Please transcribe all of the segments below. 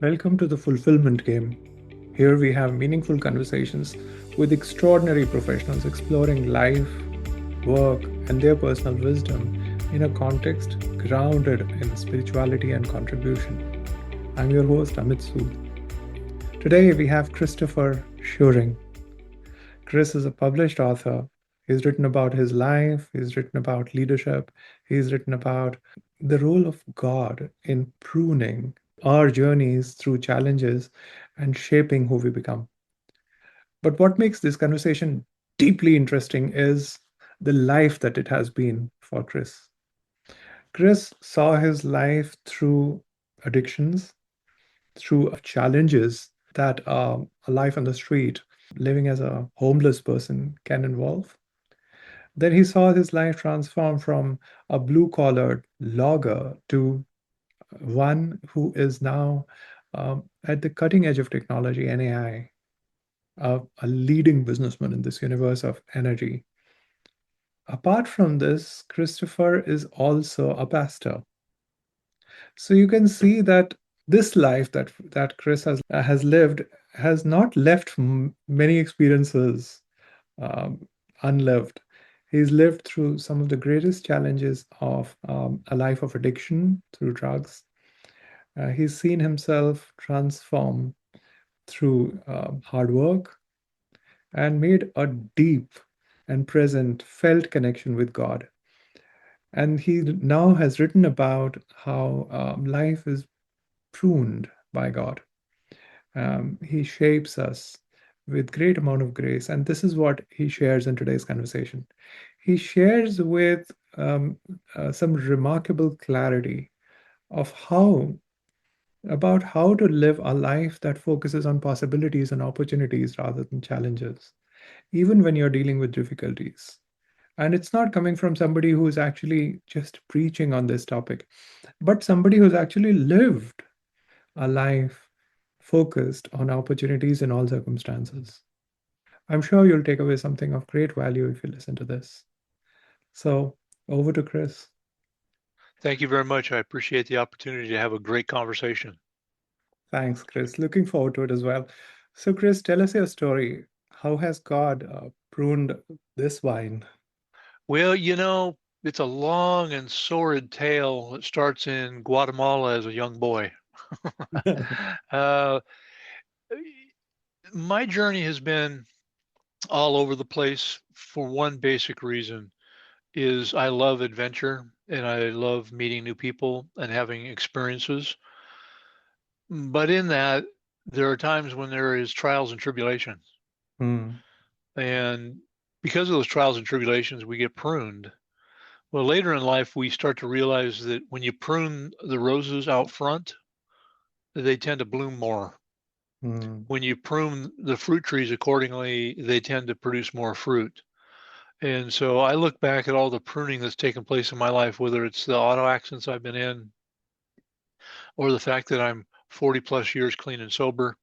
Welcome to the Fulfillment Game. Here we have meaningful conversations with extraordinary professionals exploring life, work, and their personal wisdom in a context grounded in spirituality and contribution. I'm your host, Amit Sood. Today we have Christopher Schuring. Chris is a published author. He's written about his life, he's written about leadership, he's written about the role of God in pruning our journeys through challenges and shaping who we become. But what makes this conversation deeply interesting is the life that it has been for Chris. Chris saw his life through addictions, through challenges that a life on the street, living as a homeless person, can involve. Then he saw his life transform from a blue collared logger to one who is now at the cutting edge of technology and AI, a leading businessman in this universe of energy. Apart from this, Christopher is also a pastor. So you can see that this life that Chris has lived has not left many experiences unlived. He's lived through some of the greatest challenges of a life of addiction through drugs. He's seen himself transform through hard work and made a deep and present felt connection with God. And he now has written about how life is pruned by God. He shapes us with great amount of grace, and this is what he shares in today's conversation. He shares with some remarkable clarity of how to live a life that focuses on possibilities and opportunities rather than challenges, even when you're dealing with difficulties. And it's not coming from somebody who's actually just preaching on this topic, but somebody who's actually lived a life focused on opportunities in all circumstances. I'm sure you'll take away something of great value if you listen to this. So, over to Chris. Thank you very much. I appreciate the opportunity to have a great conversation. Thanks, Chris. Looking forward to it as well. So, Chris, tell us your story. How has God pruned this vine? Well, it's a long and sordid tale. It starts in Guatemala as a young boy. uh, my journey has been all over the place for one basic reason is I love adventure and I love meeting new people and having experiences. But in that, there are times when there is trials and tribulations. Hmm. And because of those trials and tribulations, we get pruned. Well, later in life, we start to realize that when you prune the roses out front, they tend to bloom more. Hmm. When you prune the fruit trees accordingly, they tend to produce more fruit. And so I look back at all the pruning that's taken place in my life, whether it's the auto accidents I've been in, or the fact that I'm 40 plus years clean and sober,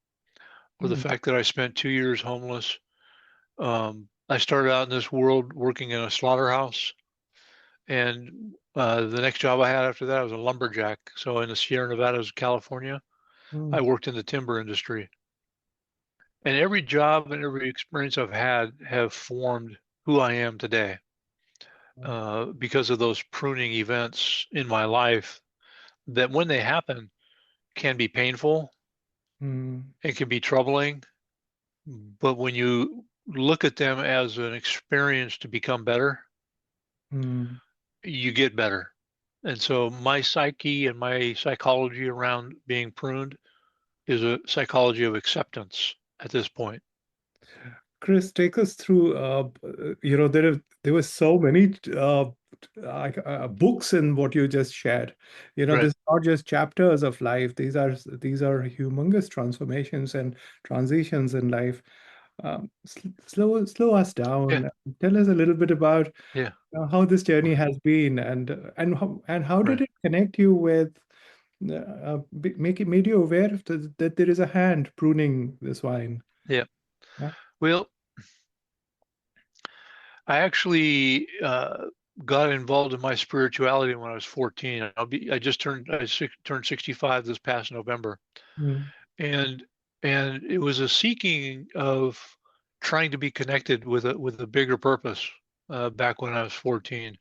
or the Hmm. fact that I spent 2 years homeless. I started out in this world working in a slaughterhouse, and the next job I had after that was a lumberjack. So in the Sierra Nevadas, California, Hmm. I worked in the timber industry. And every job and every experience I've had have formed who I am today because of those pruning events in my life that when they happen can be painful Hmm. and can be troubling. But when you look at them as an experience to become better, Hmm. you get better. And so my psyche and my psychology around being pruned is a psychology of acceptance at this point. Chris, take us through. There were so many books in what you just shared. Right. This is not just chapters of life. These are humongous transformations and transitions in life. Slow us Yeah. down. Tell us a little bit about Yeah. how this journey Okay. has been, and how did Right. it connect you with make it made you aware of that there is a hand pruning this wine. Yeah. Yeah. Well, I actually got involved in my spirituality when I was 14. I turned 65 this past November. Mm, And it was a seeking of trying to be connected with a bigger purpose back when I was 14.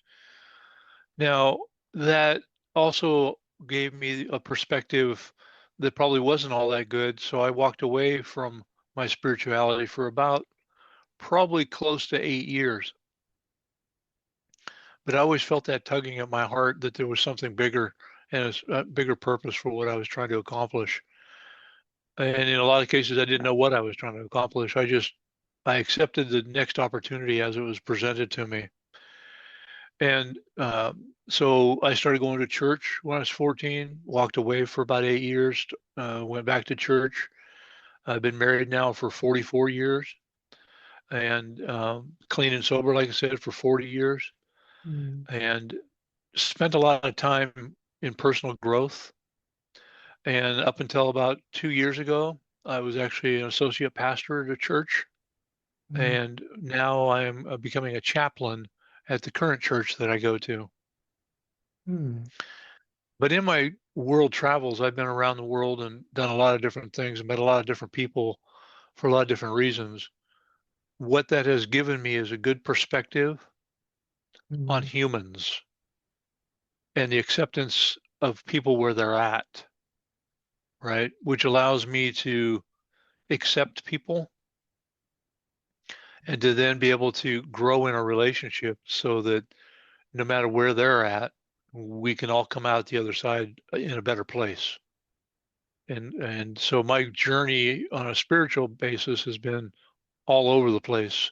Now, that also gave me a perspective that probably wasn't all that good. So I walked away from my spirituality for about probably close to 8 years. But I always felt that tugging at my heart that there was something bigger and a bigger purpose for what I was trying to accomplish. And in a lot of cases, I didn't know what I was trying to accomplish. I accepted the next opportunity as it was presented to me. And so I started going to church when I was 14, walked away for about 8 years, went back to church. I've been married now for 44 years and clean and sober, like I said, for 40 years, mm, and spent a lot of time in personal growth. And up until about 2 years ago, I was actually an associate pastor at a church. mm, And now I'm becoming a chaplain at the current church that I go to. mm, But in my world travels, I've been around the world and done a lot of different things and met a lot of different people for a lot of different reasons. What that has given me is a good perspective on mm, humans and the acceptance of people where they're at, right? Which allows me to accept people and to then be able to grow in a relationship so that no matter where they're at, we can all come out the other side in a better place. And so my journey on a spiritual basis has been all over the place.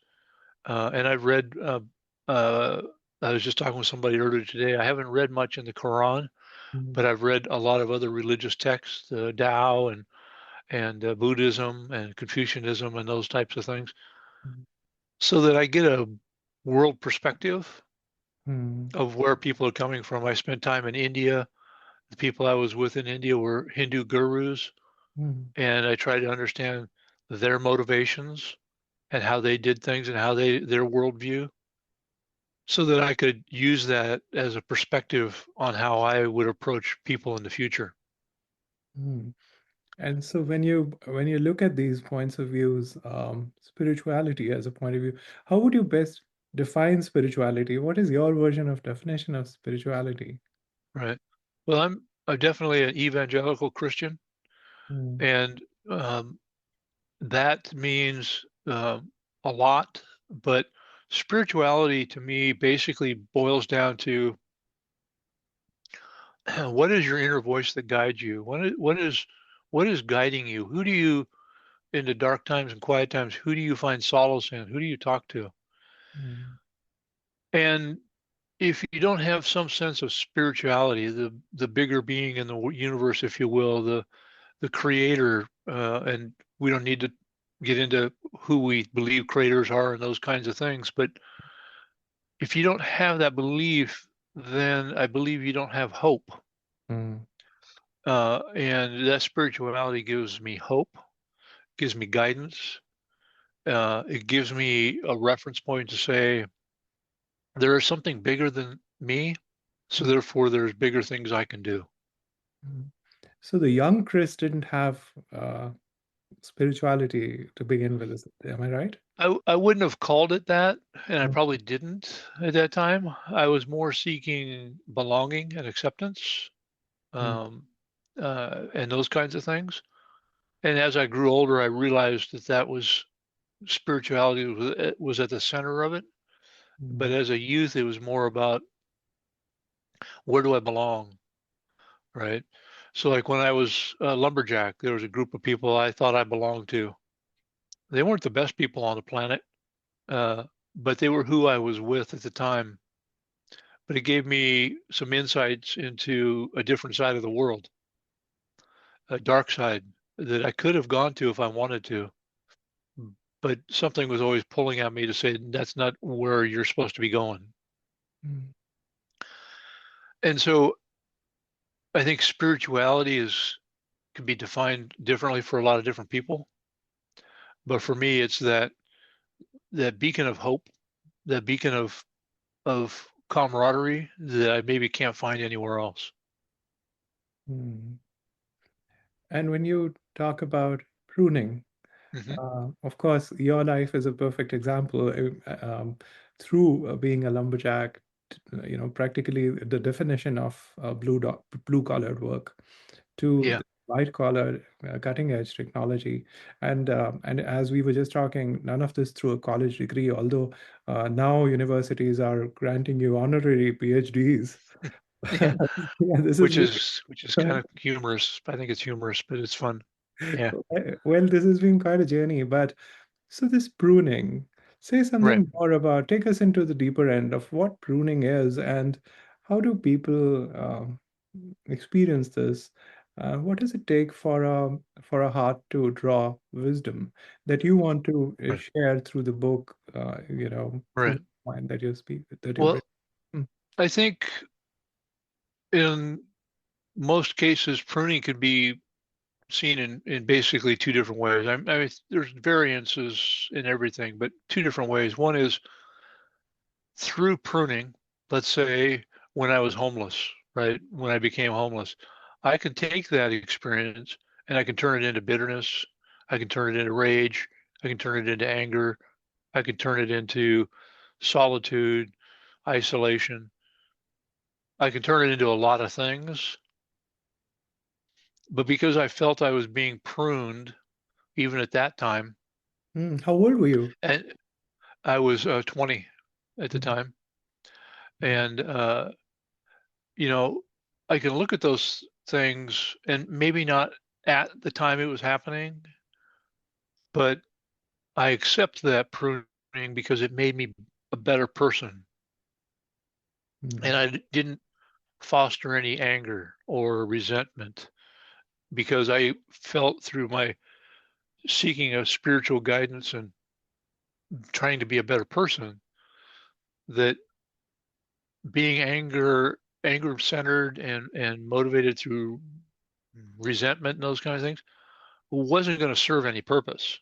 And I've read. Uh, I was just talking with somebody earlier today. I haven't read much in the Quran, mm, but I've read a lot of other religious texts, Tao and Buddhism and Confucianism and those types of things, mm, so that I get a world perspective mm, of where people are coming from. I spent time in India. The people I was with in India were Hindu gurus, mm, and I tried to understand their motivations and how they did things and how their worldview, so that I could use that as a perspective on how I would approach people in the future. mm. And so when you look at these points of views, spirituality as a point of view, how would you best define spirituality? What is your version of definition of spirituality? Right. Well, I'm definitely an evangelical Christian, Mm, and that means a lot. But spirituality to me basically boils down to what is your inner voice that guides you? What is guiding you? Who do you, in the dark times and quiet times, who do you find solace in? Who do you talk to? mm, And if you don't have some sense of spirituality, the bigger being in the universe, if you will, the creator, and we don't need to get into who we believe creators are and those kinds of things, but if you don't have that belief, then I believe you don't have hope. mm, And that spirituality gives me hope, gives me guidance. It gives me a reference point to say there is something bigger than me, so mm, therefore there's bigger things I can do. mm. So the young Chris didn't have spirituality to begin with, am I right? I wouldn't have called it that, and I Mm, probably didn't at that time. I was more seeking belonging and acceptance, mm, um, and those kinds of things. And as I grew older, I realized that was spirituality was at the center of it. But mm, as a youth, it was more about where do I belong, right? So like when I was a lumberjack, there was a group of people I thought I belonged to. They weren't the best people on the planet, uh, but they were who I was with at the time. But it gave me some insights into a different side of the world, a dark side that I could have gone to if I wanted to. But something was always pulling at me to say, that's not where you're supposed to be going. mm, And so I think spirituality is can be defined differently for a lot of different people. But for me, it's that beacon of hope, that beacon of camaraderie that I maybe can't find anywhere else. Hmm. And when you talk about pruning, Hmm. of course, your life is a perfect example. Through being a lumberjack, practically the definition of blue collared work to Yeah. the white collar cutting edge technology. And as we were just talking, none of this through a college degree, although now universities are granting you honorary PhDs. Yeah. Yeah, this has Which is kind been of humorous. I think it's humorous, but it's fun. Yeah. well, this has been quite a journey. But so this pruning, say Right. something more about, take us into the deeper end of what pruning is and how do people experience this? What does it take for a heart to draw wisdom that you want to Right. share through the book, through Right. the mind that you speak that you've Well, written? I think in most cases, pruning could be seen in basically two different ways. I mean, there's variances in everything, but two different ways. One is through pruning, let's say when I was homeless, right? When I became homeless, I can take that experience and I can turn it into bitterness. I can turn it into rage. I can turn it into anger. I can turn it into solitude, isolation. I can turn it into a lot of things. But because I felt I was being pruned, even at that time, How old were you? and I was 20 at the Mm, time, mm, and you know, I can look at those things and maybe not at the time it was happening, but I accept that pruning because it made me a better person. And mm, I didn't foster any anger or resentment because I felt through my seeking of spiritual guidance and trying to be a better person that being anger centered and motivated through resentment and those kind of things wasn't going to serve any purpose.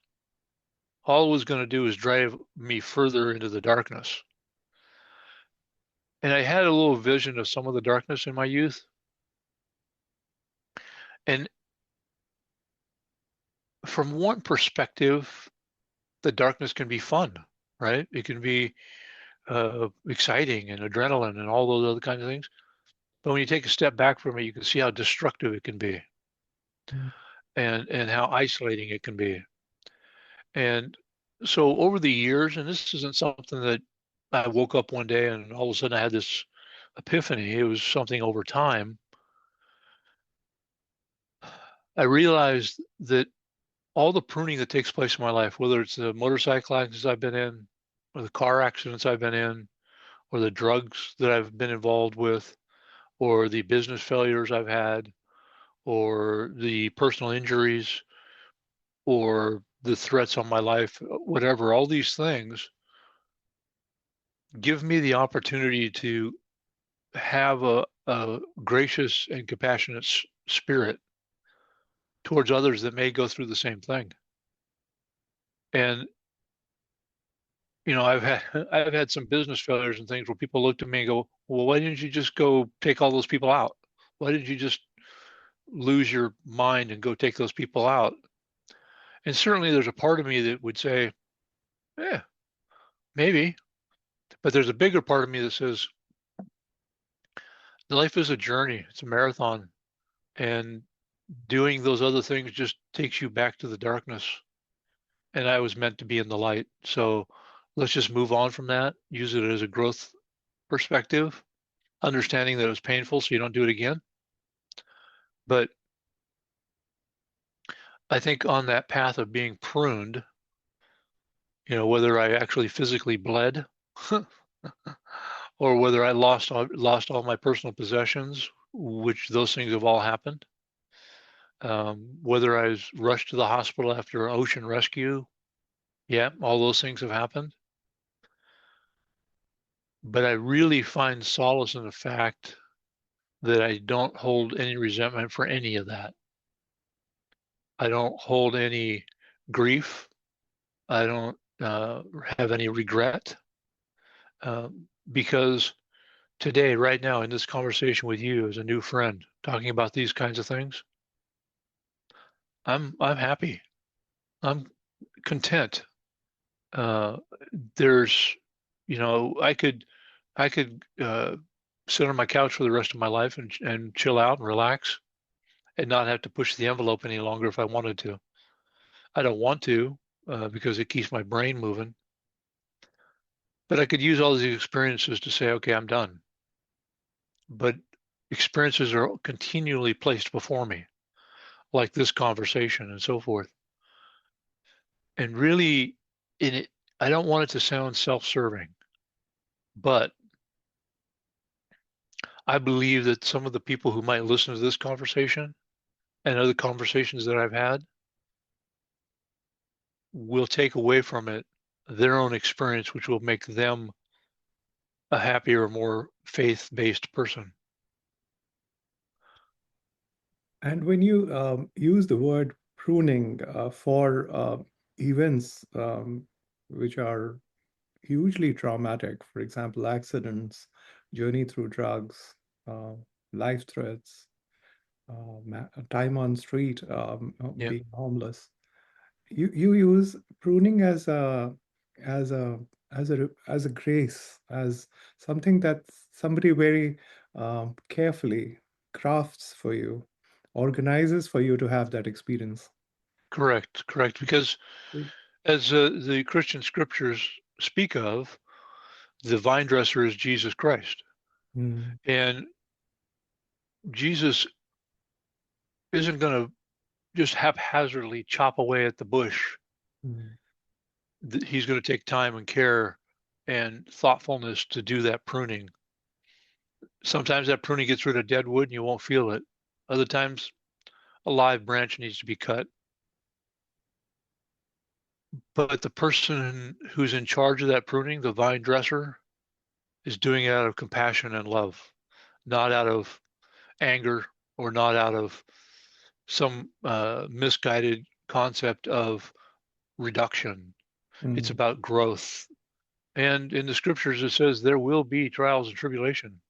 All it was going to do is drive me further into the darkness. And I had a little vision of some of the darkness in my youth. And from one perspective, the darkness can be fun, right? It can be exciting and adrenaline and all those other kinds of things. But when you take a step back from it, you can see how destructive it can be mm, and how isolating it can be. And so over the years, and this isn't something that I woke up one day and all of a sudden I had this epiphany. It was something over time. I realized that all the pruning that takes place in my life, whether it's the motorcycle accidents I've been in, or the car accidents I've been in, or the drugs that I've been involved with, or the business failures I've had, or the personal injuries, or the threats on my life, whatever, all these things give me the opportunity to have a gracious and compassionate spirit towards others that may go through the same thing. And I've had I've had some business failures and things where people look at me and go, "Well, why didn't you just go take all those people out? Why didn't you just lose your mind and go take those people out?" And certainly there's a part of me that would say, "Yeah, maybe." But there's a bigger part of me that says, life is a journey. It's a marathon. And doing those other things just takes you back to the darkness. And I was meant to be in the light. So let's just move on from that, use it as a growth perspective, understanding that it was painful so you don't do it again. But I think on that path of being pruned, whether I actually physically bled or whether I lost all my personal possessions, which those things have all happened. Whether I was rushed to the hospital after ocean rescue, yeah, all those things have happened. But I really find solace in the fact that I don't hold any resentment for any of that. I don't hold any grief. I don't have any regret because today, right now, in this conversation with you as a new friend, talking about these kinds of things, I'm happy. I'm content. Uh, there's, I could sit on my couch for the rest of my life and chill out and relax and not have to push the envelope any longer if I wanted to. I don't want to because it keeps my brain moving. But I could use all these experiences to say, okay, I'm done. But experiences are continually placed before me, like this conversation and so forth. And really, in it, I don't want it to sound self-serving, but I believe that some of the people who might listen to this conversation and other conversations that I've had will take away from it their own experience, which will make them a happier, more faith-based person. And when you use the word pruning for events which are hugely traumatic, for example, accidents, journey through drugs, uh, life threats, time on street, Yeah, being homeless, you use pruning as a as a grace, as something that somebody very carefully crafts for you, organizes for you to have that experience. correct, correct. Because Mm. as the Christian scriptures speak of, the vine dresser is Jesus Christ. And Jesus isn't going to just haphazardly chop away at the bush. Mm. He's going to take time and care and thoughtfulness to do that pruning. Sometimes that pruning gets rid of dead wood and you won't feel it. Other times, a live branch needs to be cut. But the person who's in charge of that pruning, the vine dresser, is doing it out of compassion and love, not out of anger or not out of some misguided concept of reduction. It's Mm. about growth. And in the scriptures, it says there will be trials and tribulation.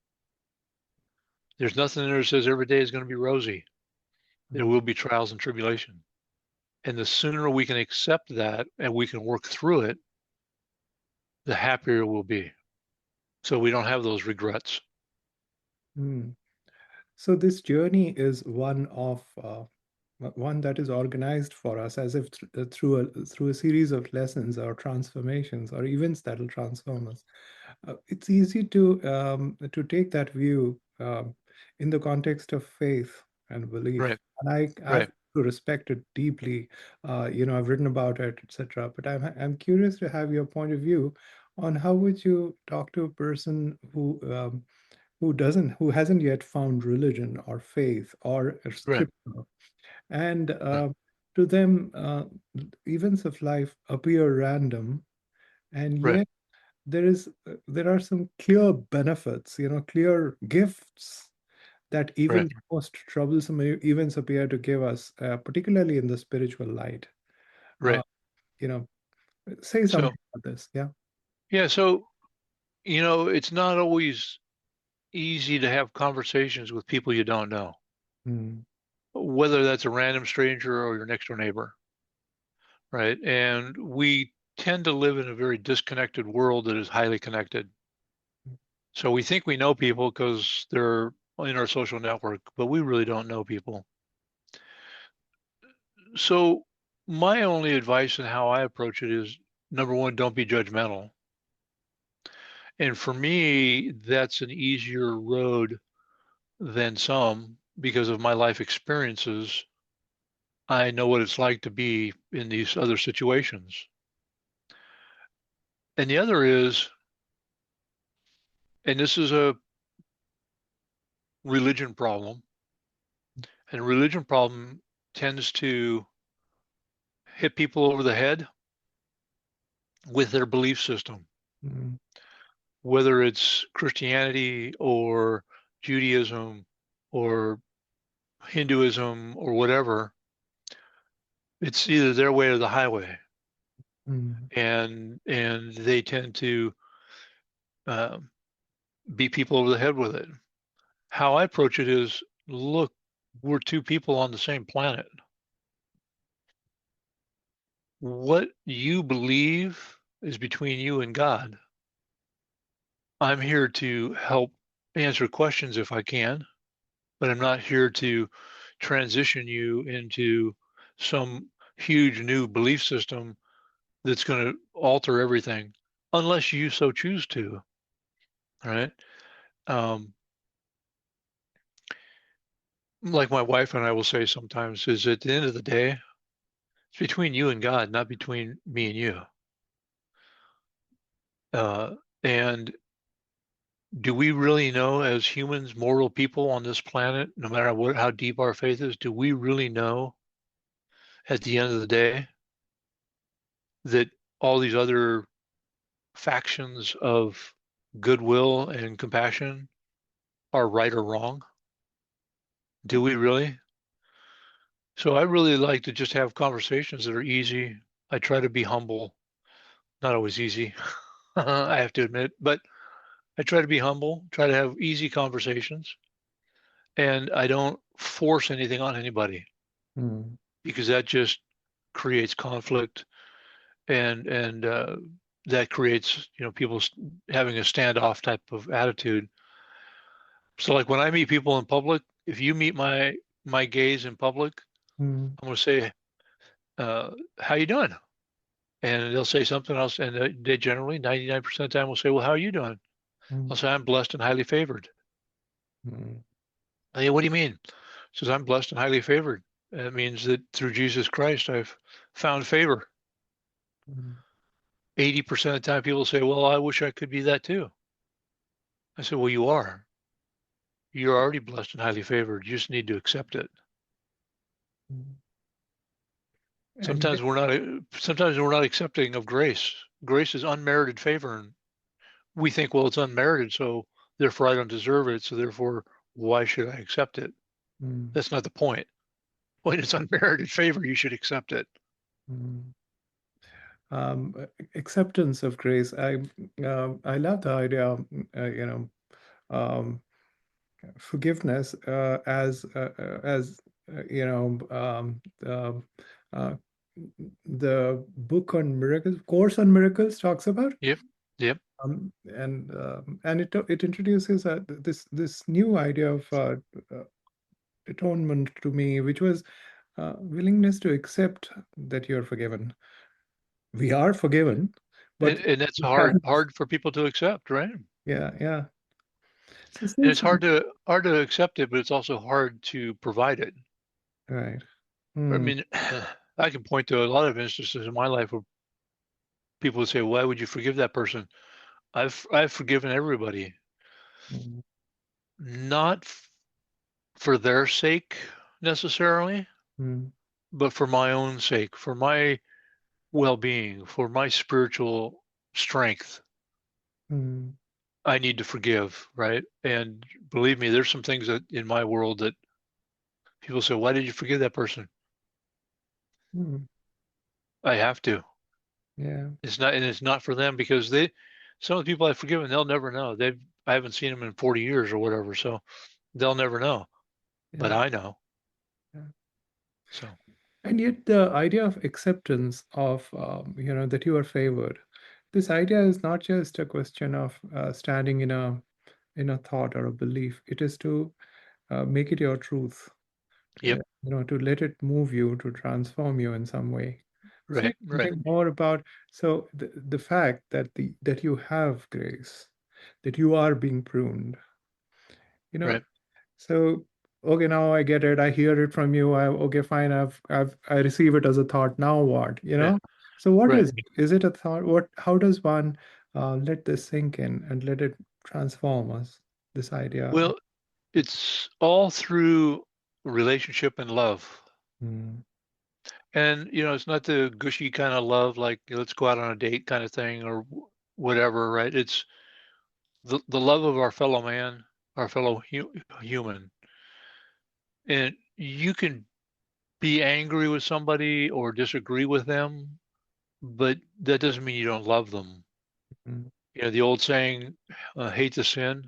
There's nothing in there that says every day is going to be rosy. There Mm. will be trials and tribulation. And the sooner we can accept that and we can work through it, the happier we'll be. So we don't have those regrets. Mm. So this journey is one that is organized for us as if through a series of lessons or transformations or events that will transform us. It's easy to take that view in the context of faith and belief, Right, and I've right, to respect it deeply. I've written about it, etc. But I'm curious to have your point of view on how would you talk to a person who hasn't yet found religion or faith or right, scripture, and right, to them events of life appear random, and right, yet there are some clear benefits, clear gifts that even right, the most troublesome events appear to give us, particularly in the spiritual light. uh, right. you know say So, something about this. Yeah. yeah, so, it's not always easy to have conversations with people you don't know, Mm. whether that's a random stranger or your next door neighbor, right? And we tend to live in a very disconnected world that is highly connected. So we think we know people because they're in our social network, but we really don't know people. So my only advice and how I approach it is number one, don't be judgmental. And for me, that's an easier road than some because of my life experiences. I know what it's like to be in these other situations. And the other is, and this is a religion problem, and a religion problem tends to hit people over the head with their belief system, Mm. whether it's Christianity or Judaism or Hinduism or whatever. It's either their way or the highway, Mm. and they tend to um, beat people over the head with it. How I approach it is, look, we're two people on the same planet. What you believe is between you and God. I'm here to help answer questions if I can, but I'm not here to transition you into some huge new belief system that's going to alter everything, unless you so choose to. Right? Um, like my wife and I will say sometimes, is at the end of the day, it's between you and God, not between me and you. And do we really know, as humans, moral people on this planet, no matter what, how deep our faith is, do we really know at the end of the day that all these other factions of goodwill and compassion are right or wrong? Do we really? So I really like to just have conversations that are easy. I try to be humble, not always easy, I have to admit, but I try to be humble, try to have easy conversations, and I don't force anything on anybody Mm. because that just creates conflict and that creates people having a standoff type of attitude. So like when I meet people in public, if you meet my gays in public, Mm. I'm going to say, "How you doing?" And they'll say something else, and they generally 99% of the time will say, "Well, how are you doing?" I'll Mm. say, "I'm blessed and highly favored." Mm. Hey, what do you mean? Says, "I'm blessed and highly favored. That means that through Jesus Christ, I've found favor." Mm. 80% of the time, people say, "Well, I wish I could be that too." I said, "Well, you are. You're already blessed and highly favored. You just need to accept it." Mm. And Sometimes we're not accepting of grace. Grace is unmerited favor, and we think, well, it's unmerited, so therefore I don't deserve it, so therefore why should I accept it? mm. That's not the point. When it's unmerited favor, you should accept it. Mm. Acceptance of grace. I love the idea, um, forgiveness as uh, the book on miracles, course on miracles talks about. Yep. Yep. And it introduces this new idea of uh, atonement to me, which was willingness to accept that you're forgiven. We are forgiven, but And that's we hard for people to accept, right? And yeah, yeah. So it's since hard to accept it, but it's also hard to provide it. right. I Mm. mean, I can point to a lot of instances in my life where people would say, "Why would you forgive that person?" I've forgiven everybody, Mm. not for their sake necessarily, Mm. but for my own sake, for my well-being, for my spiritual strength. Mm. I need to forgive, right? And believe me, there's some things that in my world that people say, "Why did you forgive that person?" Mm. I have to. Yeah, It's not for them because some of the people I've forgiven, they'll never know. I haven't seen them in 40 years or whatever, so they'll never know. But yeah, I know. yeah. So, And yet the idea of acceptance of that you are favored. This idea is not just a question of standing in a thought or a belief. It is to make it your truth. yep, To let it move you, to transform you in some way. Say right, right, something more about the fact that that you have grace, that you are being pruned. You know, right, so okay, now I get it. I hear it from you. Okay, fine. I receive it as a thought. Now what? yeah, So what right. is it? Is it a thought? What? How does one let this sink in and let it transform us? This idea. Well, it's all through relationship and love. Mm. And, it's not the gushy kind of love, like let's go out on a date kind of thing or whatever, right? It's the love of our fellow man, our fellow human. And you can be angry with somebody or disagree with them, but that doesn't mean you don't love them. Mm. The old saying, hate the sin.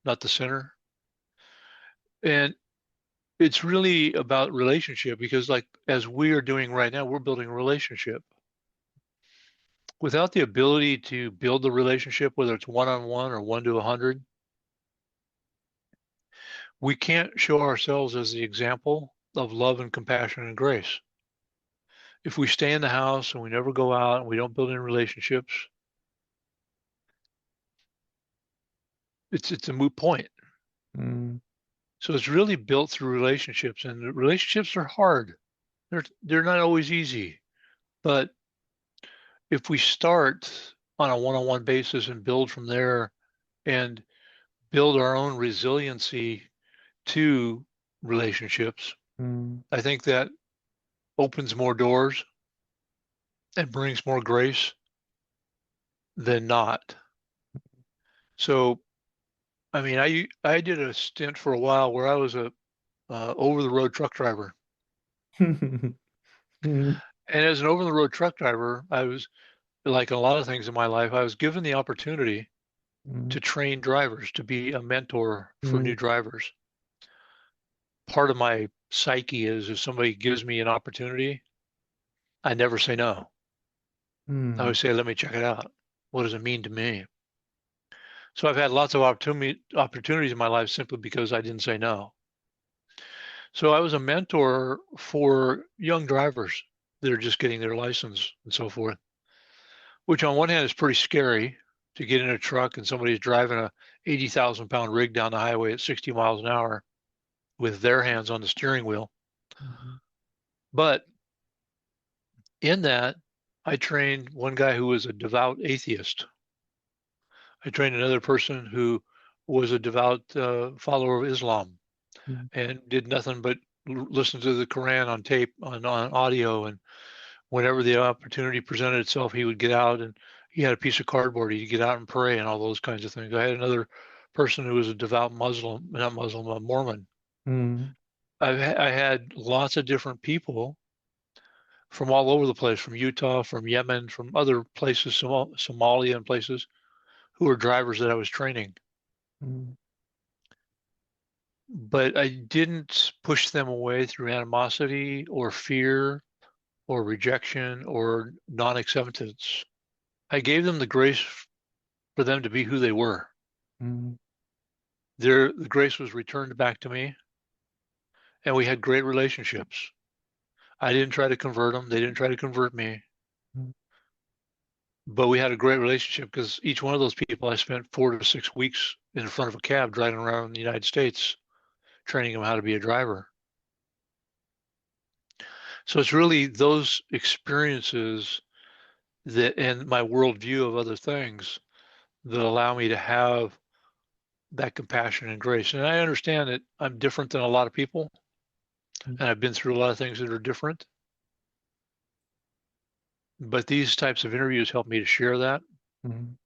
not the center. And it's really about relationship because, like, as we are doing right now, we're building a relationship. Without the ability to build the relationship, whether it's one-on-one or 1 to 100, we can't show ourselves as the example of love and compassion and grace. If we stay in the house and we never go out and we don't build any relationships, it's a moot point. Mm. So it's really built through relationships, and relationships are hard. They're not always easy. But if we start on a one-on-one basis and build from there and build our own resiliency to relationships, Mm. I think that opens more doors and brings more grace than not. So, I mean, I did a stint for a while where I was a over-the-road truck driver. Mm. And as an over-the-road truck driver, I was, like a lot of things in my life, I was given the opportunity Mm. to train drivers, to be a mentor for Mm. new drivers. Part of my psyche is if somebody gives me an opportunity, I never say no. I Mm. always say, let me check it out. What does it mean to me? So I've had lots of opportunities in my life simply because I didn't say no. So I was a mentor for young drivers that are just getting their license and so forth, which on one hand is pretty scary to get in a truck and somebody's driving a 80,000 pound rig down the highway at 60 miles an hour with their hands on the steering wheel. Mm. But in that, I trained one guy who was a devout atheist. I trained another person who was a devout follower of Islam Mm. and did nothing but listen to the Quran on tape, on audio. And whenever the opportunity presented itself, he would get out and he had a piece of cardboard. He'd get out and pray and all those kinds of things. I had another person who was a devout Muslim, not Muslim, a Mormon. Mm. I had lots of different people from all over the place, from Utah, from Yemen, from other places, Somalia and places, who were drivers that I was training. Mm. But I didn't push them away through animosity or fear or rejection or non-acceptance. I gave them the grace for them to be who they were. Mm. The grace was returned back to me, and we had great relationships. I didn't try to convert them. They didn't try to convert me. Mm. But we had a great relationship because each one of those people I spent 4 to 6 weeks in front of a cab driving around the United States, training them how to be a driver. So it's really those experiences that and my worldview of other things that allow me to have that compassion and grace. And I understand that I'm different than a lot of people, Mm. and I've been through a lot of things that are different. But these types of interviews help me to share that. Mm.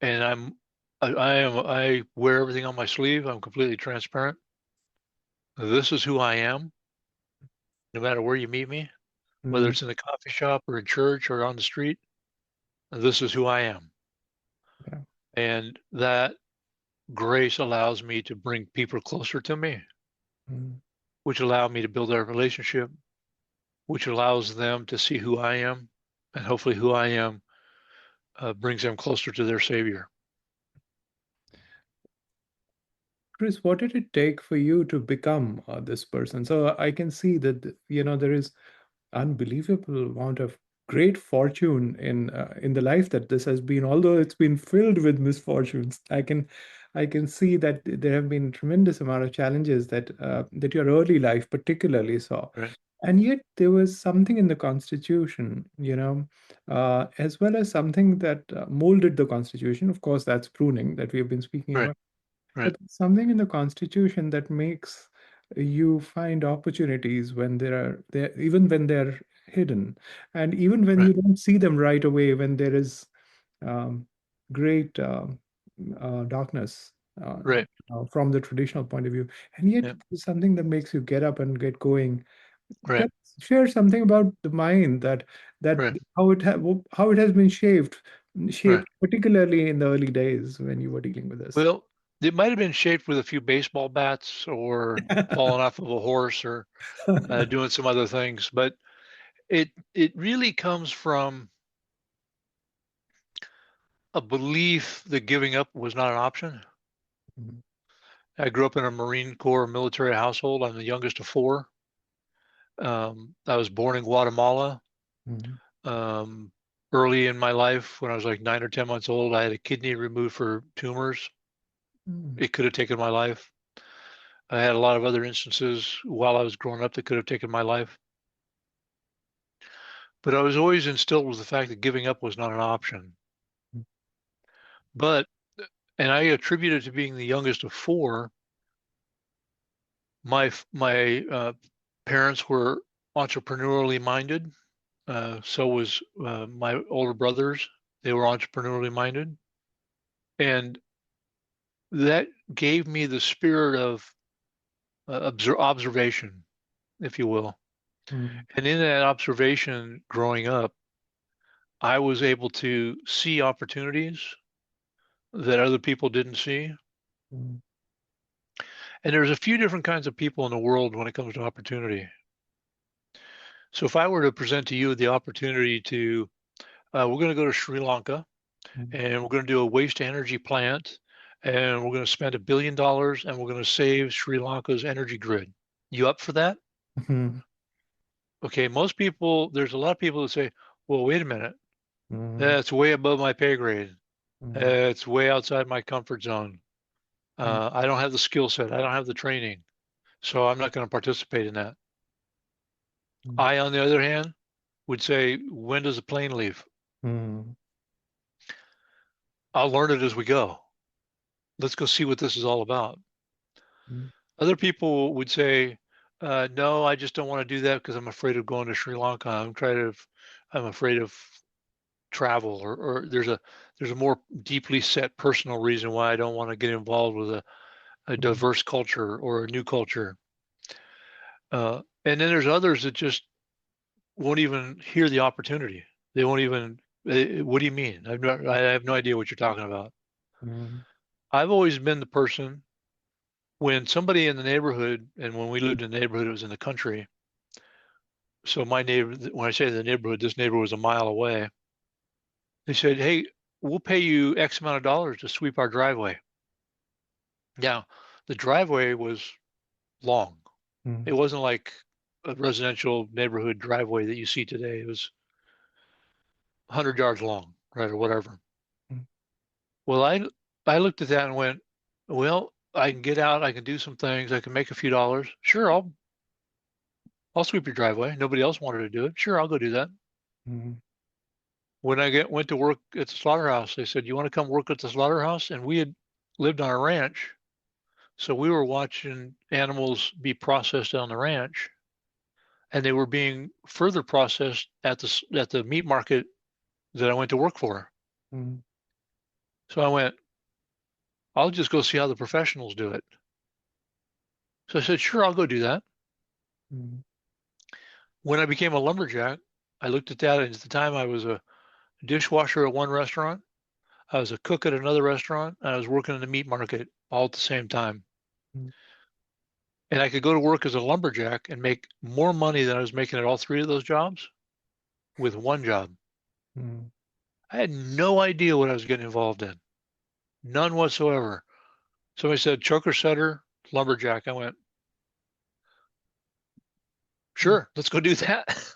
And I wear everything on my sleeve. I'm completely transparent. This is who I am, no matter where you meet me, whether Mm. it's in a coffee shop or in church or on the street. This is who I am. Yeah. And that grace allows me to bring people closer to me, Mm. which allow me to build our relationship, which allows them to see who I am, and hopefully who I am brings them closer to their Savior. Chris, what did it take for you to become this person? So I can see that, there is unbelievable amount of great fortune in the life that this has been, although it's been filled with misfortunes. I can see that there have been tremendous amount of challenges that your early life particularly saw. Right, And yet there was something in the Constitution, as well as something that molded the Constitution. Of course, that's pruning that we have been speaking right, about. right, But there's something in the Constitution that makes you find opportunities when there even when they're hidden, and even when right, you don't see them right away, when there is um, great darkness right. from the traditional point of view, and yet Yeah, it's something that makes you get up and get going. right, Tell, share something about the mind that right, how it has been shaped right. particularly in the early days when you were dealing with this. Well, It might have been shaped with a few baseball bats or falling off of a horse or doing some other things, but it really comes from a belief that giving up was not an option. Mhm. I grew up in a Marine Corps military household. I'm the youngest of four. I was born in Guatemala. Mhm. Um, Early in my life, when I was like 9 or 10 months old, I had a kidney removed for tumors. Mhm. It could have taken my life. I had a lot of other instances while I was growing up that could have taken my life. But I was always instilled with the fact that giving up was not an option. But, and I attribute it to being the youngest of four. My parents were entrepreneurially minded. So was my older brothers. They were entrepreneurially minded, and that gave me the spirit of observation, if you will. Mhm. And in that observation, growing up, I was able to see opportunities that other people didn't see. Mhm. And there's a few different kinds of people in the world when it comes to opportunity. So if I were to present to you the opportunity to, we're going to go to Sri Lanka Mhm. and we're going to do a waste energy plant and we're going to spend $1 billion and we're going to save Sri Lanka's energy grid. You up for that? Mhm. Okay, most people, there's a lot of people that say, well, wait a minute, Mhm. that's way above my pay grade. Mhm. It's way outside my comfort zone. Mhm. I don't have the skill set. I don't have the training. So I'm not going to participate in that. I, on the other hand, would say, when does the plane leave? Mhm. I'll learn it as we go. Let's go see what this is all about. Mhm. Other people would say, no, I just don't want to do that because I'm afraid of going to Sri Lanka. I'm afraid of travel, or there's a more deeply set personal reason why I don't want to get involved with a diverse culture or a new culture. And then there's others that just won't even hear the opportunity. They won't even. What do you mean? I have no idea what you're talking about. Mhm. I've always been the person when somebody in the neighborhood, and when we lived in the neighborhood, it was in the country. So my neighbor, when I say the neighborhood, this neighbor was a mile away. They said, "Hey, we'll pay you X amount of dollars to sweep our driveway." Now, the driveway was long. It Mhm. wasn't like a residential neighborhood driveway that you see today. It was 100 yards long, right, or whatever. Mhm. Well, I looked at that and went, well, I can get out, I can do some things, I can make a few dollars. Sure, I'll sweep your driveway. Nobody else wanted to do it. Sure, I'll go do that. Mhm. When I went to work at the slaughterhouse, they said, "You want to come work at the slaughterhouse?" And we had lived on a ranch, so we were watching animals be processed on the ranch, and they were being further processed at the meat market that I went to work for. Mhm. So I went, I'll just go see how the professionals do it. So I said, sure, I'll go do that. Mhm. When I became a lumberjack, I looked at that, and at the time I was a dishwasher at one restaurant, I was a cook at another restaurant, and I was working in the meat market all at the same time. Mhm. And I could go to work as a lumberjack and make more money than I was making at all three of those jobs with one job. Mhm. I had no idea what I was getting involved in, none whatsoever. Somebody said choker setter, lumberjack. I went, sure, let's go do that.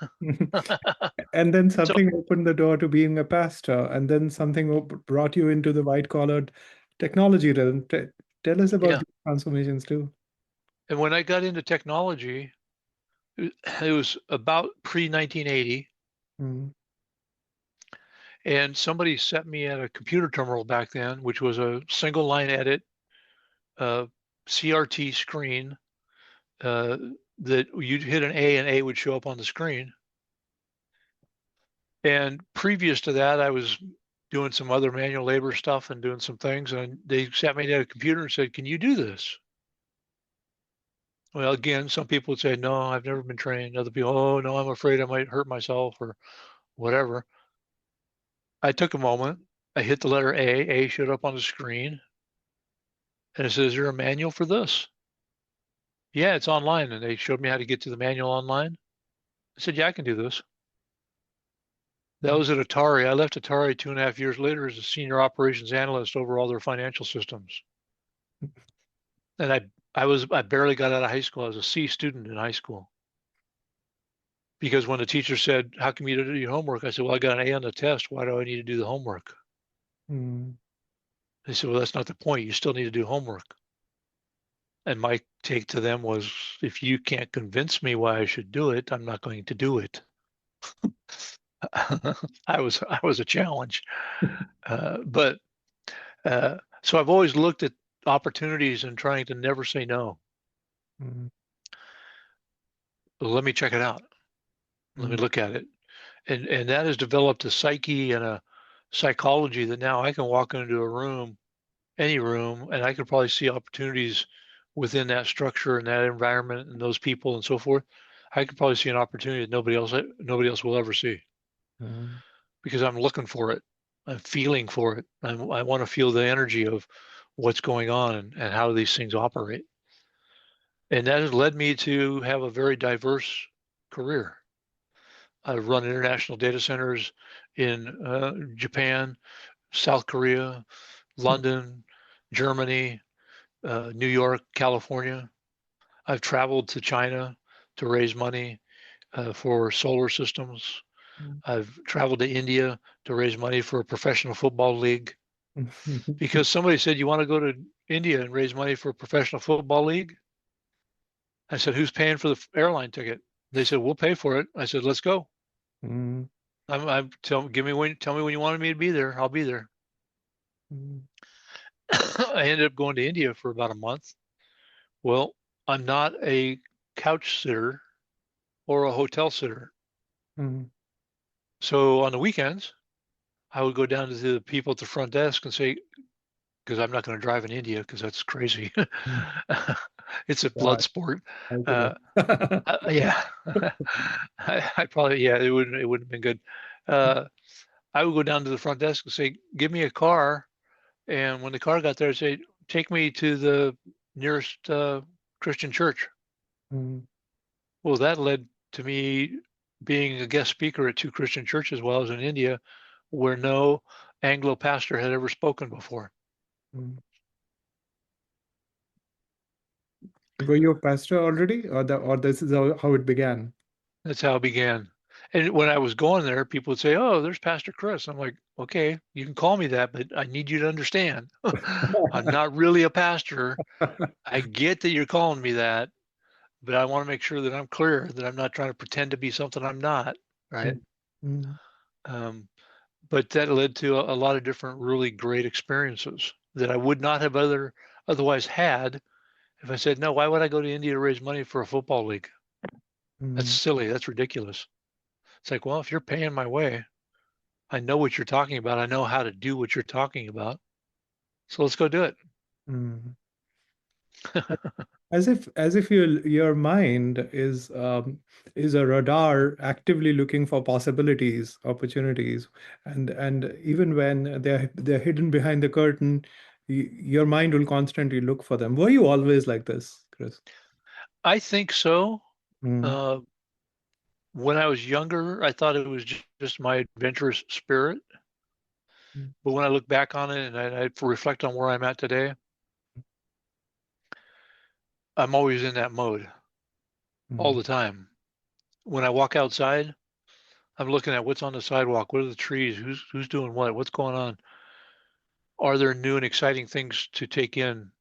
And then So something opened the door to being a pastor, and then something brought you into the white-collared technology realm. Tell us about yeah, these transformations too. and when I got into technology, it was about pre 1980, Mhm. and somebody set me at a computer terminal back then, which was a single line edit uh, CRT screen uh, that you'd hit an A and A would show up on the screen. And previous to that, I was doing some other manual labor stuff and doing some things. And they sat me at a computer and said, "Can you do this?" Well, again, some people would say, "No, I've never been trained." Other people, "Oh, no, I'm afraid I might hurt myself or whatever." I took a moment. I hit the letter A. A showed up on the screen. And I said, is there a manual for this? Yeah, it's online. And they showed me how to get to the manual online. I said, yeah, I can do this. That was at Atari. I left Atari 2.5 years later as a senior operations analyst over all their financial systems. And I barely got out of high school. I was a C student in high school. Because when the teacher said, how come you didn't do your homework? I said, well, I got an A on the test. Why do I need to do the homework? Mm. They said, well, that's not the point. You still need to do homework. And my take to them was, if you can't convince me why I should do it, I'm not going to do it. I was a challenge. But so I've always looked at opportunities and trying to never say no. Mm. Let me check it out. Let me Mm. look at it. And that has developed a psyche and a psychology that now I can walk into a room, any room, and I can probably see opportunities within that structure and that environment and those people and so forth. I could probably see an opportunity that nobody else will ever see Mm. because I'm looking for it. I'm feeling for it. I want to feel the energy of what's going on and how these things operate. And that has led me to have a very diverse career. I've run international data centers in Japan, South Korea, London, Germany, New York, California. I've traveled to China to raise money for solar systems. Mm. I've traveled to India to raise money for a professional football league Mm. because somebody said, you want to go to India and raise money for a professional football league? I said, who's paying for the airline ticket? They said, we'll pay for it. I said, let's go. Mm. Tell me when you wanted me to be there. I'll be there. I ended up going to India for about a month. Well, I'm not a couch sitter or a hotel sitter. Mm. So on the weekends, I would go down to the people at the front desk and say, because I'm not going to drive in India because that's crazy. Mm. It's a Yeah, blood sport. I can. Uh, yeah, I probably it wouldn't have been good. Uh, I would go down to the front desk and say, "Give me a car," and when the car got there, I'd say, "Take me to the nearest Christian church." Mm. Well, that led to me being a guest speaker at two Christian churches while I was in India, where no Anglo pastor had ever spoken before. Mm. Were you a pastor already, or this is how it began? That's how it began. And when I was going there, people would say, "Oh, there's Pastor Chris." I'm like, "Okay, you can call me that, but I need you to understand, I'm not really a pastor. I get that you're calling me that, but I want to make sure that I'm clear that I'm not trying to pretend to be something I'm not, right?" Mm. Mm. Um, but that led to a lot of different really great experiences that I would not have otherwise had if I said, "No, why would I go to India to raise money for a football league? That's Mm. silly. That's ridiculous." It's like, well, if you're paying my way, I know what you're talking about. I know how to do what you're talking about. So let's go do it. Mm. As if your mind is a radar actively looking for possibilities, opportunities, and even when they're hidden behind the curtain, your mind will constantly look for them. Were you always like this, Chris? I think so. Mm. Uh, when I was younger, I thought it was just my adventurous spirit. But when I look back on it and I reflect on where I'm at today, I'm always in that mode all Mm. the time. When I walk outside, I'm looking at what's on the sidewalk. What are the trees? Who's doing what? What's going on? Are there new and exciting things to take in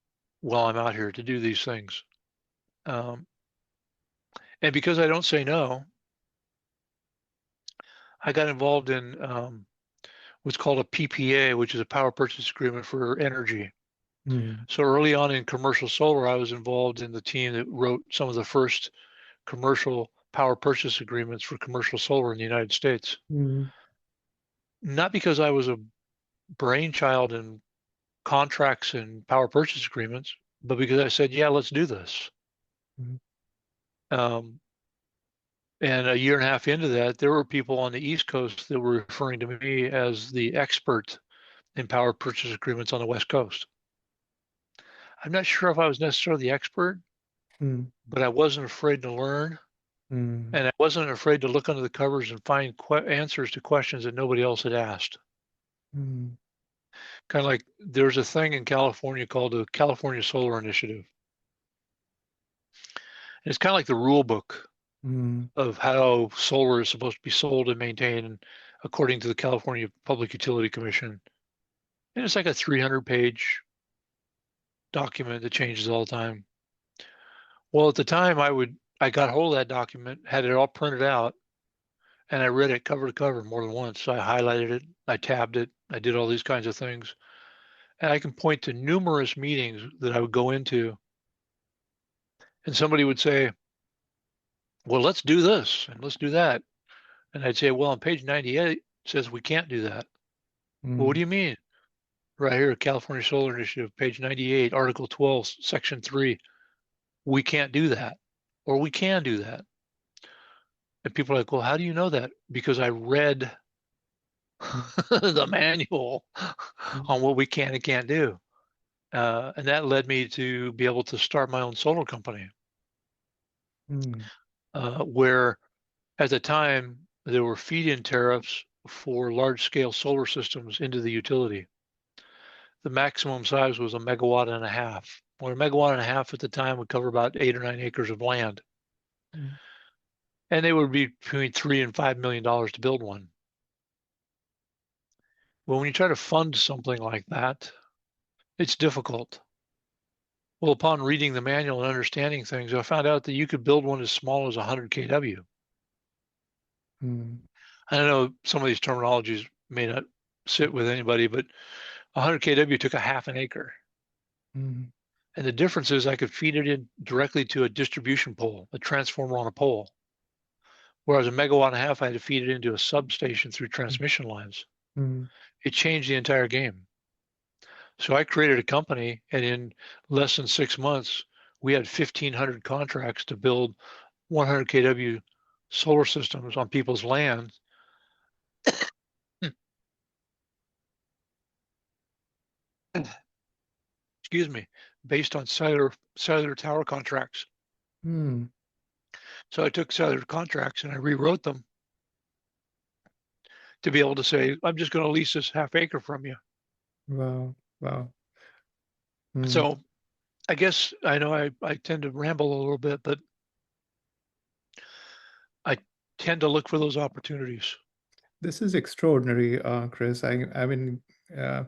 while I'm out here to do these things? Um, and because I don't say no, I got involved in what's called a PPA, which is a power purchase agreement for energy. Mm. So early on in commercial solar, I was involved in the team that wrote some of the first commercial power purchase agreements for commercial solar in the United States. Mm. Not because I was a brainchild in contracts and power purchase agreements, but because I said, yeah, let's do this. Mm. Um, and a year and a half into that, there were people on the East Coast that were referring to me as the expert in power purchase agreements on the West Coast. I'm not sure if I was necessarily the expert, Mm. but I wasn't afraid to learn. Mm. And I wasn't afraid to look under the covers and find answers to questions that nobody else had asked. Mm. Kind of like there's a thing in California called the California Solar Initiative. And it's kind of like the rule book Mm. of how solar is supposed to be sold and maintained according to the California Public Utility Commission. And it's like a 300-page document that changes all the time. Well, at the time I got hold of that document, had it all printed out, and I read it cover to cover more than once. So I highlighted it, I tabbed it, I did all these kinds of things. And I can point to numerous meetings that I would go into, and somebody would say, well, let's do this and let's do that. And I'd say, well, on page 98 it says we can't do that. Well, what Mm. do you mean? Right here, California Solar Initiative, page 98, Article 12, Section 3. We can't do that, or we can do that. And people are like, well, how do you know that? Because I read Mm. the manual Mm. on what we can and can't do. And that led me to be able to start my own solar company, Mm. where at the time there were feed-in tariffs for large-scale solar systems into the utility. The maximum size was a megawatt and a half. Well, a megawatt and a half at the time would cover about 8 or 9 acres of land, Mm. and they would be between $3 and $5 million to build one. Well, when you try to fund something like that, it's difficult. Well, upon reading the manual and understanding things, I found out that you could build one as small as 100 kW. Mm. I know some of these terminologies may not sit with anybody, but 100 kW took a half an acre. Mm. And the difference is I could feed it in directly to a distribution pole, a transformer on a pole. Whereas a megawatt and a half, I had to feed it into a substation through transmission lines. Mm. It changed the entire game. So I created a company, and in less than 6 months, we had 1,500 contracts to build 100 kW solar systems on people's land. Excuse me, based on cellular tower contracts. Mm. So I took cellular contracts and I rewrote them to be able to say, I'm just going to lease this half acre from you. Wow. Wow. Mm. So I guess I know I tend to ramble a little bit, but I tend to look for those opportunities. This is extraordinary, Chris. I mean, uh,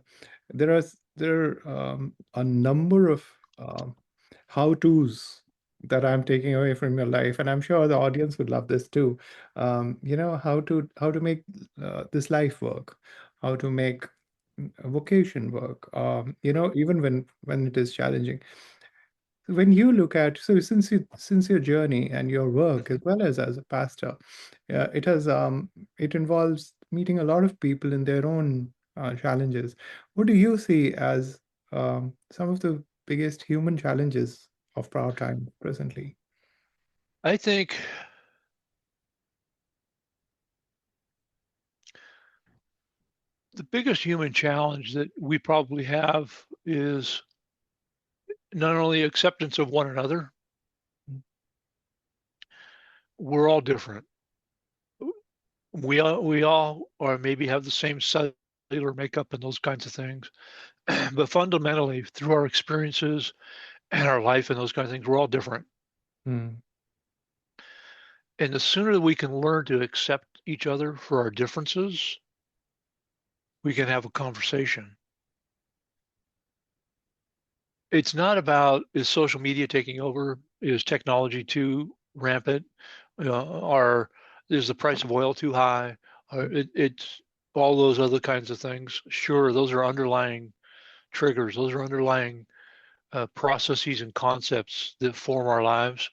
there are a number of how-tos that I'm taking away from your life, and I'm sure the audience would love this too. How to make this life work, how to make a vocation work. Even when it is challenging. When you look at, so since your journey and your work as Mhm. well as a pastor, it involves meeting a lot of people in their own challenges. What do you see as some of the biggest human challenges of our time presently? I think the biggest human challenge that we probably have is not only acceptance of one another, we're all different. We all or maybe have the same cellular makeup and those kinds of things. But fundamentally, through our experiences and our life and those kinds of things, we're all different. Mm. And the sooner that we can learn to accept each other for our differences, we can have a conversation. It's not about, is social media taking over? Is technology too rampant? Are is the price of oil too high? It's all those other kinds of things. Sure, those are underlying triggers. Those are underlying processes and concepts that form our lives.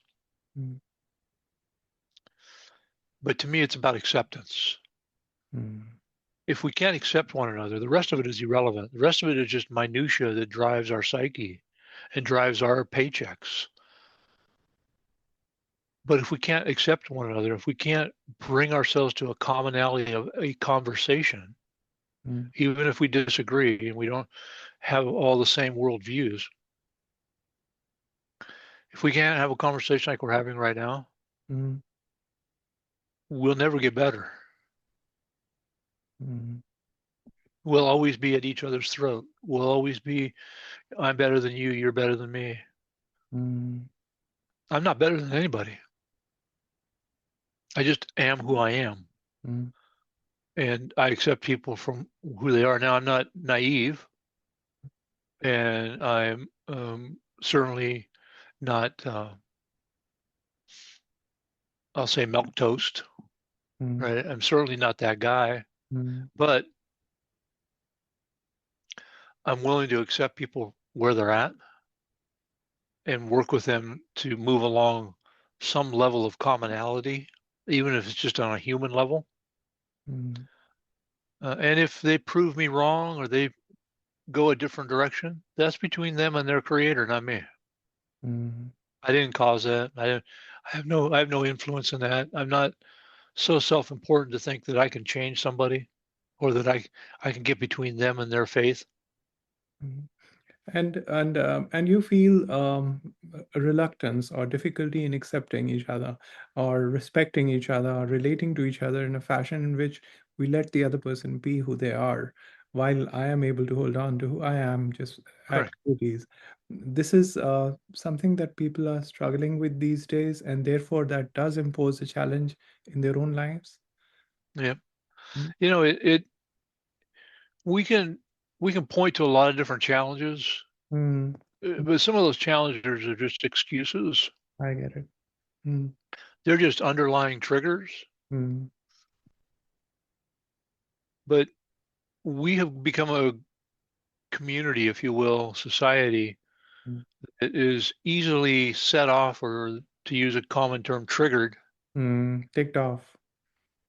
Mm. But to me, it's about acceptance. Mm. If we can't accept one another, the rest of it is irrelevant. The rest of it is just minutia that drives our psyche and drives our paychecks. But if we can't accept one another, if we can't bring ourselves to a commonality of a conversation, Mm. even if we disagree and we don't have all the same worldviews, If we can't have a conversation like we're having right now, mm, we'll never get better. mm, We'll always be at each other's throat. We'll always be, I'm better than you, you're better than me. mm, I'm not better than anybody. I just am who I am. mm, And I accept people from who they are. Now, I'm not naive, and I'm certainly not, I'll say, milk toast, mm, right? I'm certainly not that guy, mm, but I'm willing to accept people where they're at and work with them to move along some level of commonality, even if it's just on a human level. mm, And if they prove me wrong or they go a different direction, that's between them and their creator, not me. mm, I didn't cause that. I have no influence in that. I'm not so self-important to think that I can change somebody or that I can get between them and their faith. mm. And you feel a reluctance or difficulty in accepting each other or respecting each other or relating to each other in a fashion in which we let the other person be who they are, while I am able to hold on to who I am just at Correct. duties. This is something that people are struggling with these days, and therefore that does impose a challenge in their own lives. Yeah. Mm, You know, it we can we can point to a lot of different challenges, mm, but some of those challenges are just excuses. I get it. Mm, They're just underlying triggers. mm, But we have become a community, if you will, society mm, that is easily set off, or to use a common term, triggered ticked off.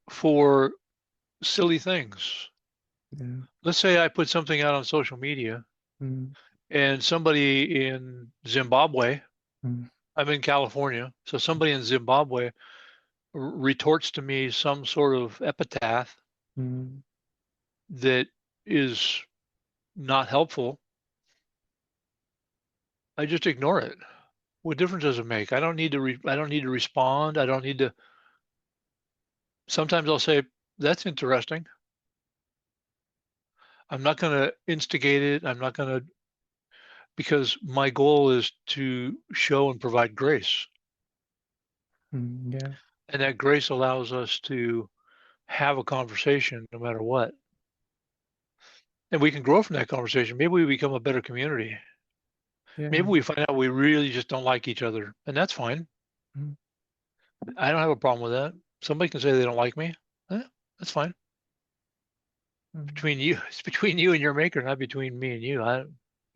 for silly things. Yeah. Let's say I put something out on social media Mm, and somebody in Zimbabwe, mm, I'm in California, so somebody in Zimbabwe retorts to me some sort of epitaph mm, that is not helpful. I just ignore it. What difference does it make? I don't need to respond. I don't need to. Sometimes I'll say, that's interesting. I'm not going to instigate it. I'm not going to, because my goal is to show and provide grace. yeah, And that grace allows us to have a conversation no matter what. And we can grow from that conversation. Maybe we become a better community. yeah, Maybe we find out we really just don't like each other. And that's fine. mm, I don't have a problem with that. Somebody can say they don't like me. That's fine. mm, Between you, it's between you and your maker, not between me and you.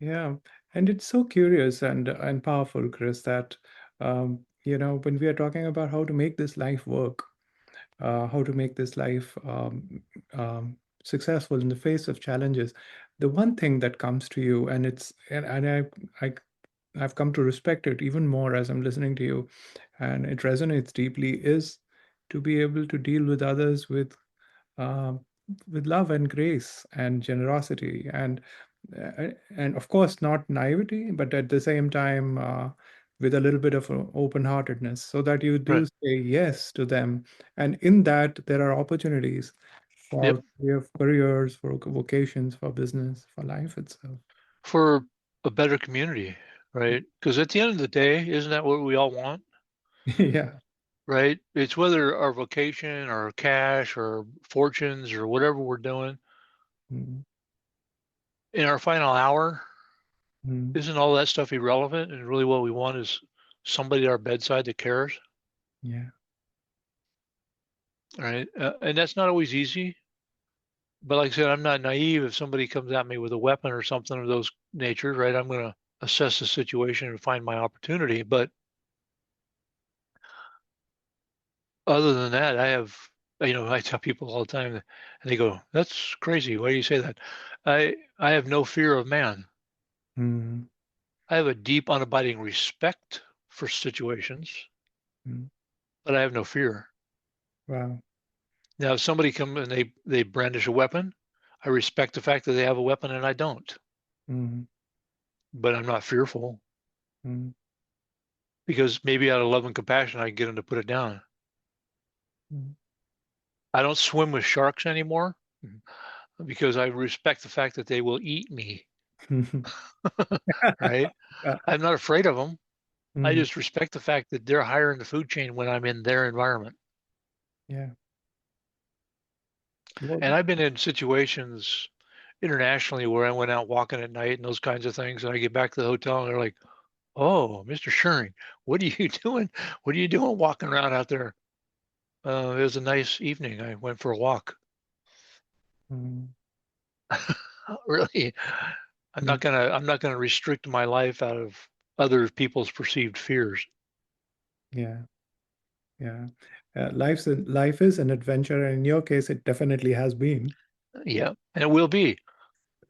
yeah. And it's so curious and powerful, Chris, that when we are talking about how to make this life work, how to make this life successful in the face of challenges, the one thing that comes to you, and I've come to respect it even more as I'm listening to you, and it resonates deeply, is to be able to deal with others um, with love and grace and generosity and of course not naivety, but at the same time with a little bit of open-heartedness, so that you do Right. say yes to them, and in that there are opportunities Yep. for careers, for vocations, for business, for life itself. For a better community, right? Because at the end of the day, isn't that what we all want? Yeah. Right? It's whether our vocation or cash or fortunes or whatever we're doing Mm, in our final hour, mm, isn't all that stuff irrelevant? And really what we want is somebody at our bedside that cares, yeah. right? And that's not always easy. But like I said, I'm not naive. If somebody comes at me with a weapon or something of those natures, right, I'm going to assess the situation and find my opportunity. But other than that, I tell people all the time, and they go, "That's crazy. Why do you say that?" I have no fear of man. Mm, I have a deep, unabiding respect for situations, mm, but I have no fear. wow. Now, if somebody come and they brandish a weapon, I respect the fact that they have a weapon and I don't, Mm, but I'm not fearful. mm. because maybe out of love and compassion, I can get them to put it down. Mm. I don't swim with sharks anymore because I respect the fact that they will eat me, right? Yeah. I'm not afraid of them. I Mm. just respect the fact that they're higher in the food chain when I'm in their environment. Yeah. Well, And I've been in situations internationally where I went out walking at night and those kinds of things, and I get back to the hotel and they're like, "Oh, Mr. Schuring, what are you doing? What are you doing walking around out there?" It was a nice evening. I went for a walk. mm, Really, mm, I'm not gonna restrict my life out of other people's perceived fears. yeah. Yeah. Life is an adventure, and in your case, it definitely has been. Yeah, and it will be.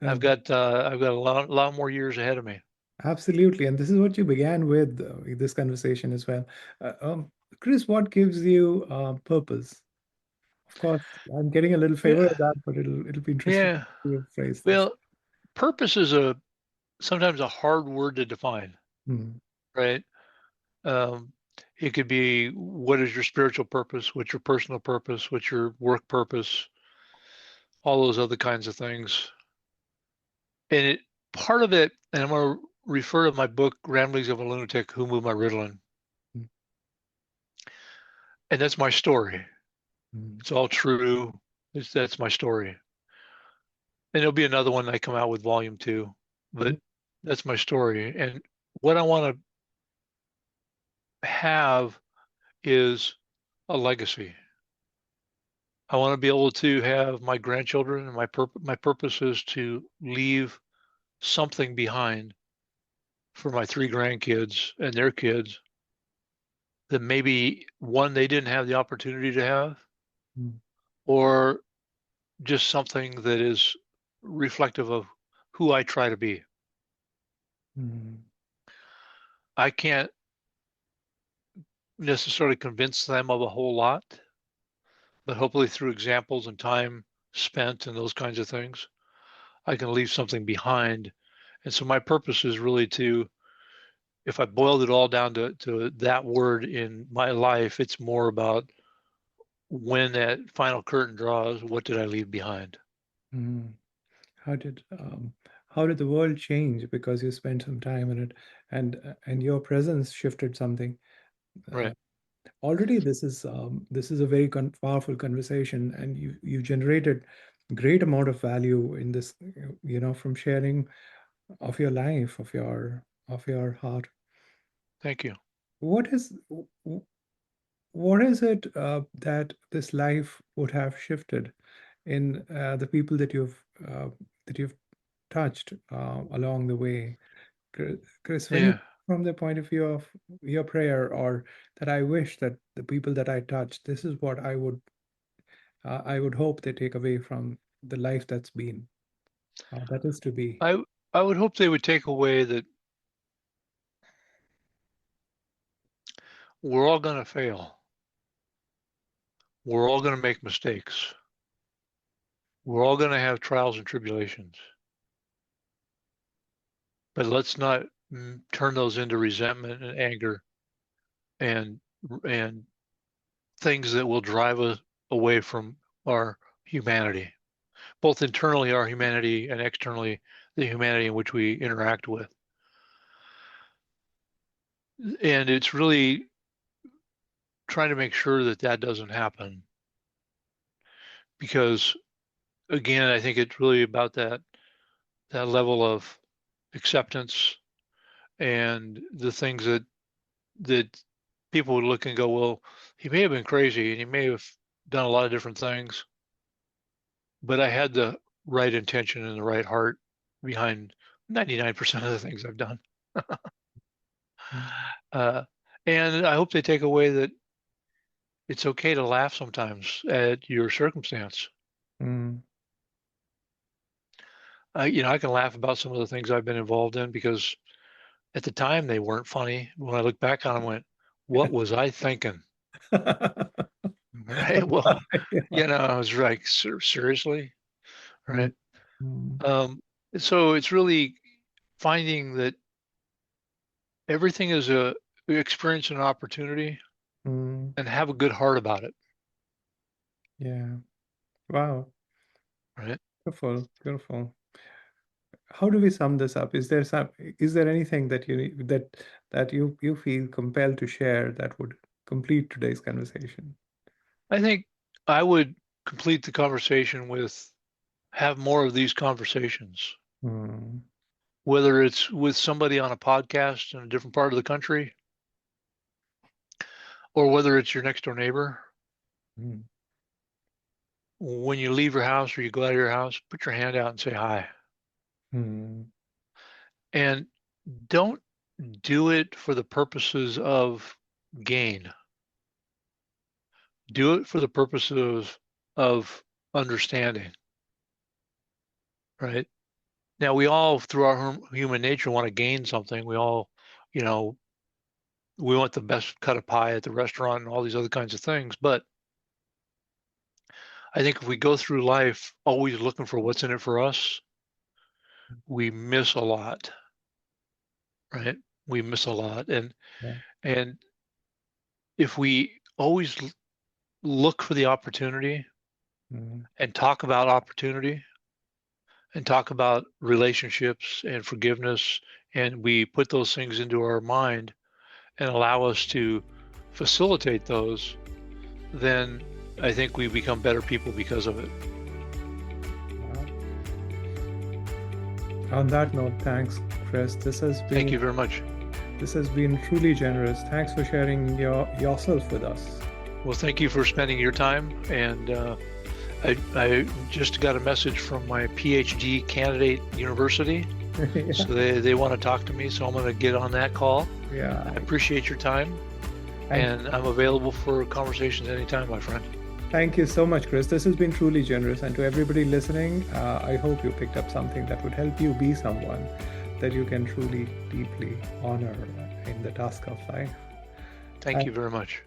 Uh, I've got a lot more years ahead of me. Absolutely. And this is what you began with this conversation as well. Uh, um, Chris, what gives you purpose? Of course, I'm getting a little favor Yeah, of that, but it'll be interesting yeah. to phrase this. Well, purpose is a sometimes a hard word to define, Mm, right? Um, it could be what is your spiritual purpose, what's your personal purpose, what's your work purpose, all those other kinds of things. And it part of it, and I'm going to refer to my book, Ramblings of a Lunatic, Who Moved My Ritalin, mm, and that's my story. mm, It's all true. That's my story. And there'll be another one I come out with volume 2, but mm, that's my story. And what I want to have is a legacy. I want to be able to have my grandchildren, and my purpose is to leave something behind for my 3 grandkids and their kids that maybe one they didn't have the opportunity to have, mm, or just something that is reflective of who I try to be. mm, I can't necessarily convince them of a whole lot, but hopefully through examples and time spent and those kinds of things, I can leave something behind. And so my purpose is really to, if I boiled it all down to that word in my life, it's more about when that final curtain draws, what did I leave behind? mm. How did um, how did the world change because you spent some time in it, and your presence shifted something? Uh, Right. Already, this is a very powerful conversation, and you generated great amount of value in this, from sharing of your life, of your heart. Thank you. What is what is it that this life would have shifted in the people that you've touched along the way? Chris, when you, Yeah. from the point of view of your prayer, or that I wish that the people that I touch, this is what I would hope they take away from the life that's been, that is to be. I I would hope they would take away that we're all going to fail. We're all going to make mistakes. We're all going to have trials and tribulations. But let's not turn those into resentment and anger and and things that will drive us away from our humanity, both internally our humanity and externally the humanity in which we interact with. And it's really trying to make sure that that doesn't happen because again, I think it's really about that level of acceptance and the things that people would look and go, well, he may have been crazy and he may have done a lot of different things, but I had the right intention and the right heart behind 99% of the things I've done. Mm, Uh, and I hope they take away that it's okay to laugh sometimes at your circumstance. mm, I can laugh about some of the things I've been involved in because at the time they weren't funny. When I look back on them, I went, what was I thinking? Right. Well, yeah. I was like, seriously, Mm, right? mm, Um, so it's really finding that everything is experience an opportunity Mm, and have a good heart about it, yeah. Wow. right? Beautiful. Beautiful. How do we sum this up? Is there anything that you feel compelled to share that would complete today's conversation? I think I would complete the conversation with have more of these conversations, Mm, whether it's with somebody on a podcast in a different part of the country or whether it's your next door neighbor. mm, When you leave your house or you go out of your house, put your hand out and say hi. mm, And don't do it for the purposes of gain. Do it for the purposes of understanding, right? Now, we all, through our human nature, want to gain something. We all, you know, we want the best cut of pie at the restaurant and all these other kinds of things. But I think if we go through life always looking for what's in it for us, we miss a lot, right? We miss a lot. yeah. And if we always look for the opportunity Mm, and talk about opportunity and talk about relationships and forgiveness, and we put those things into our mind and allow us to facilitate those, then I think we become better people because of it. wow. On that note, thanks, Chris. Thank you very much. This has been truly generous. Thanks for sharing yourself with us. Well, thank you for spending your time. And I just got a message from my PhD candidate university. Yeah. So they want to talk to me. So I'm going to get on that call. Yeah. I appreciate your time. And I'm available for conversations anytime, my friend. Thank you so much, Chris. This has been truly generous. And to everybody listening, I hope you picked up something that would help you be someone that you can truly, deeply honor in the task of life. Thank you very much.